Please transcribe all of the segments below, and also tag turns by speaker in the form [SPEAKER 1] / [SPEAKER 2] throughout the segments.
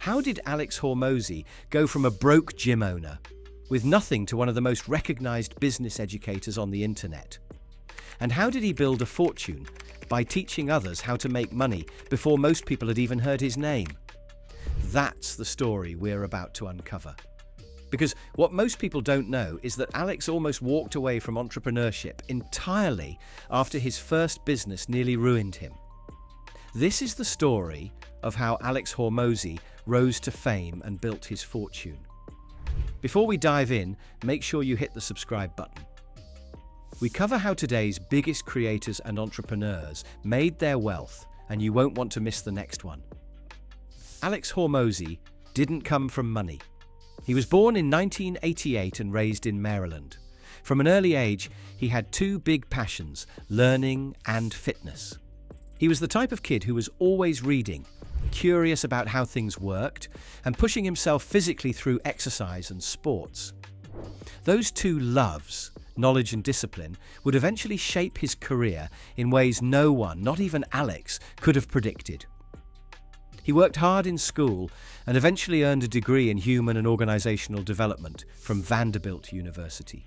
[SPEAKER 1] How did Alex Hormozi go from a broke gym owner with nothing to one of the most recognized business educators on the internet? And how did he build a fortune by teaching others how to make money before most people had even heard his name? That's the story we're about to uncover. Because what most people don't know is that Alex almost walked away from entrepreneurship entirely after his first business nearly ruined him. This is the story of how Alex Hormozi rose to fame and built his fortune. Before we dive in, make sure you hit the subscribe button. We cover how today's biggest creators and entrepreneurs made their wealth, and you won't want to miss the next one. Alex Hormozi didn't come from money. He was born in 1988 and raised in Maryland. From an early age, he had two big passions, learning and fitness. He was the type of kid who was always reading, curious about how things worked, and pushing himself physically through exercise and sports. Those two loves, knowledge and discipline, would eventually shape his career in ways no one, not even Alex, could have predicted. He worked hard in school and eventually earned a degree in human and organizational development from Vanderbilt University.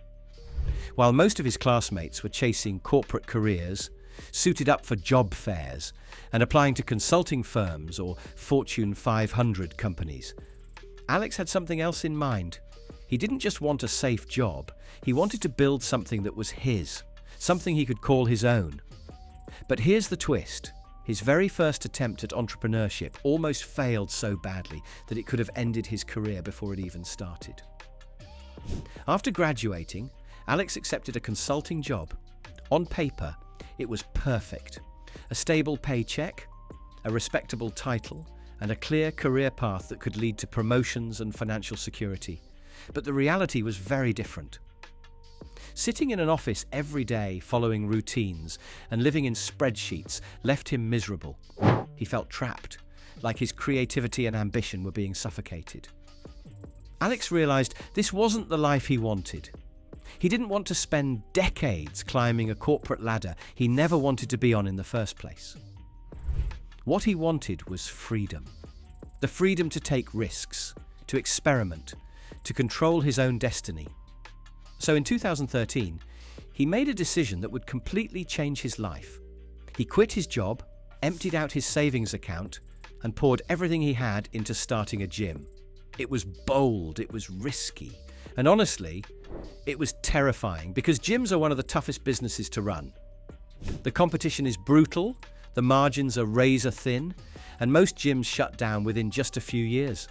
[SPEAKER 1] While most of his classmates were chasing corporate careers, suited up for job fairs, and applying to consulting firms or Fortune 500 companies, Alex had something else in mind. He didn't just want a safe job, he wanted to build something that was his, something he could call his own. But here's the twist. His very first attempt at entrepreneurship almost failed so badly that it could have ended his career before it even started. After graduating, Alex accepted a consulting job. On paper, it was perfect. A stable paycheck, a respectable title, and a clear career path that could lead to promotions and financial security. But the reality was very different. Sitting in an office every day, following routines and living in spreadsheets left him miserable. He felt trapped, like his creativity and ambition were being suffocated. Alex realized this wasn't the life he wanted. He didn't want to spend decades climbing a corporate ladder he never wanted to be on in the first place. What he wanted was freedom. The freedom to take risks, to experiment, to control his own destiny. So in 2013, he made a decision that would completely change his life. He quit his job, emptied out his savings account, and poured everything he had into starting a gym. It was bold, it was risky, and honestly, it was terrifying because gyms are one of the toughest businesses to run. The competition is brutal, the margins are razor thin, and most gyms shut down within just a few years.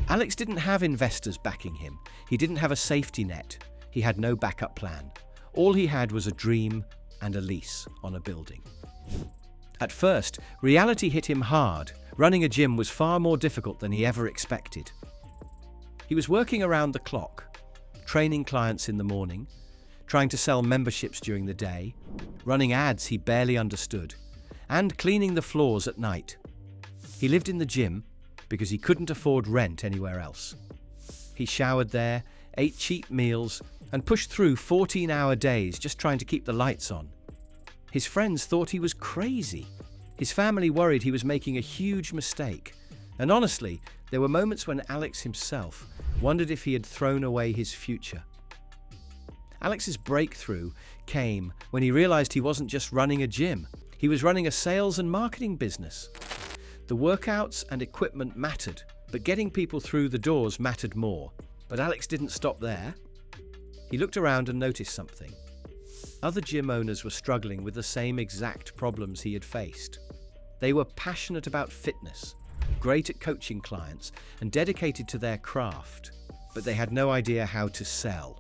[SPEAKER 1] Alex didn't have investors backing him. He didn't have a safety net. He had no backup plan. All he had was a dream and a lease on a building. At first, reality hit him hard. Running a gym was far more difficult than he ever expected. He was working around the clock, training clients in the morning, trying to sell memberships during the day, running ads he barely understood, and cleaning the floors at night. He lived in the gym because he couldn't afford rent anywhere else. He showered there, ate cheap meals, and pushed through 14-hour days just trying to keep the lights on. His friends thought he was crazy. His family worried he was making a huge mistake. And honestly, there were moments when Alex himself wondered if he had thrown away his future. Alex's breakthrough came when he realized he wasn't just running a gym. He was running a sales and marketing business. The workouts and equipment mattered, but getting people through the doors mattered more. But Alex didn't stop there. He looked around and noticed something. Other gym owners were struggling with the same exact problems he had faced. They were passionate about fitness, great at coaching clients, and dedicated to their craft, but they had no idea how to sell.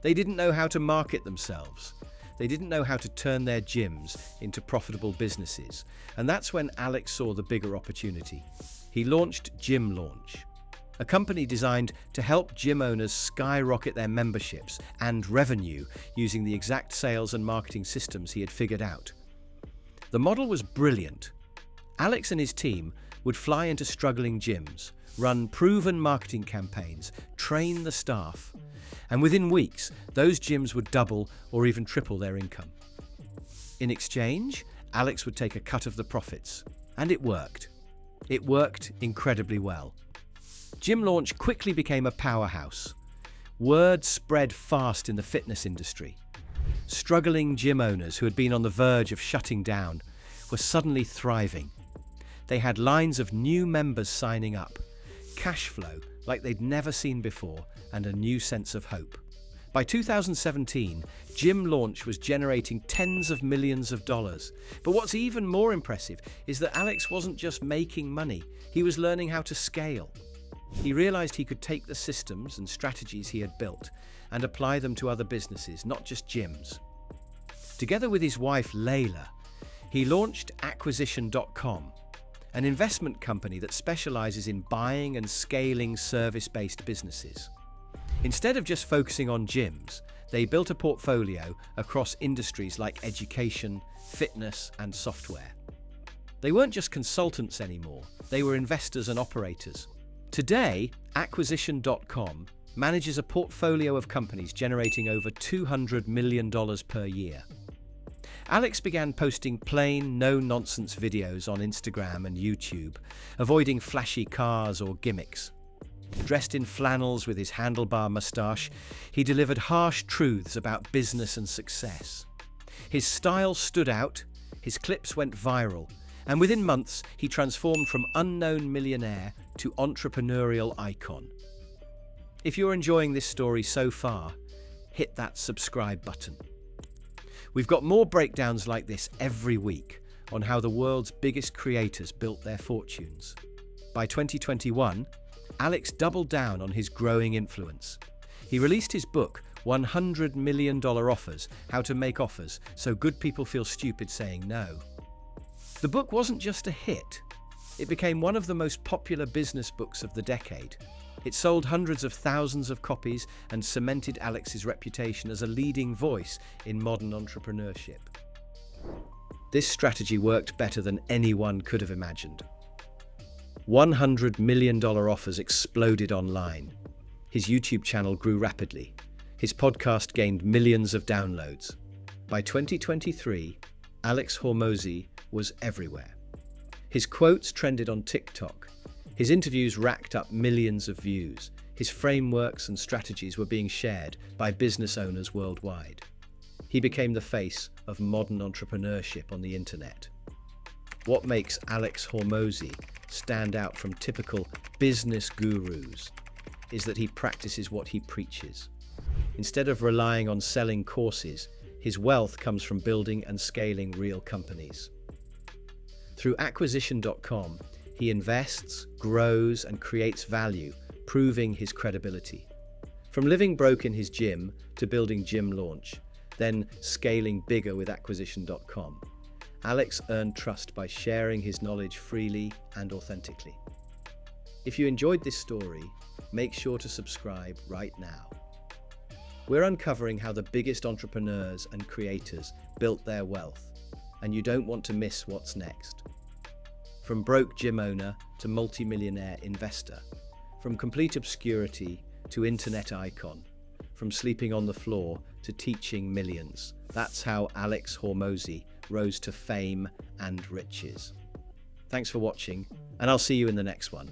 [SPEAKER 1] They didn't know how to market themselves. They didn't know how to turn their gyms into profitable businesses. And that's when Alex saw the bigger opportunity. He launched Gym Launch, a company designed to help gym owners skyrocket their memberships and revenue using the exact sales and marketing systems he had figured out. The model was brilliant. Alex and his team would fly into struggling gyms, run proven marketing campaigns, train the staff, and within weeks, those gyms would double or even triple their income. In exchange, Alex would take a cut of the profits, and it worked. It worked incredibly well. Gym Launch quickly became a powerhouse. Word spread fast in the fitness industry. Struggling gym owners who had been on the verge of shutting down were suddenly thriving. They had lines of new members signing up, cash flow like they'd never seen before, and a new sense of hope. By 2017, Gym Launch was generating tens of millions of dollars. But what's even more impressive is that Alex wasn't just making money, he was learning how to scale. He realized he could take the systems and strategies he had built and apply them to other businesses, not just gyms. Together with his wife, Layla, he launched Acquisition.com, an investment company that specializes in buying and scaling service-based businesses. Instead of just focusing on gyms, they built a portfolio across industries like education, fitness, and software. They weren't just consultants anymore, they were investors and operators. Today, Acquisition.com manages a portfolio of companies generating over $200 million per year. Alex began posting plain, no-nonsense videos on Instagram and YouTube, avoiding flashy cars or gimmicks. Dressed in flannels with his handlebar mustache, he delivered harsh truths about business and success. His style stood out, his clips went viral, and within months he transformed from unknown millionaire to entrepreneurial icon. If you're enjoying this story so far, hit that subscribe button. We've got more breakdowns like this every week on how the world's biggest creators built their fortunes. By 2021, Alex doubled down on his growing influence. He released his book, $100 Million Offers: How to Make Offers So Good People Feel Stupid Saying No. The book wasn't just a hit. It became one of the most popular business books of the decade. It sold hundreds of thousands of copies and cemented Alex's reputation as a leading voice in modern entrepreneurship. This strategy worked better than anyone could have imagined. $100 million offers exploded online. His YouTube channel grew rapidly. His podcast gained millions of downloads. By 2023, Alex Hormozi was everywhere. His quotes trended on TikTok. His interviews racked up millions of views. His frameworks and strategies were being shared by business owners worldwide. He became the face of modern entrepreneurship on the internet. What makes Alex Hormozi stand out from typical business gurus is that he practices what he preaches. Instead of relying on selling courses, his wealth comes from building and scaling real companies. Through Acquisition.com, he invests, grows, and creates value, proving his credibility. From living broke in his gym to building Gym Launch, then scaling bigger with Acquisition.com, Alex earned trust by sharing his knowledge freely and authentically. If you enjoyed this story, make sure to subscribe right now. We're uncovering how the biggest entrepreneurs and creators built their wealth, and you don't want to miss what's next. From broke gym owner to multimillionaire investor, from complete obscurity to internet icon, from sleeping on the floor to teaching millions. That's how Alex Hormozi rose to fame and riches. Thanks for watching, and I'll see you in the next one.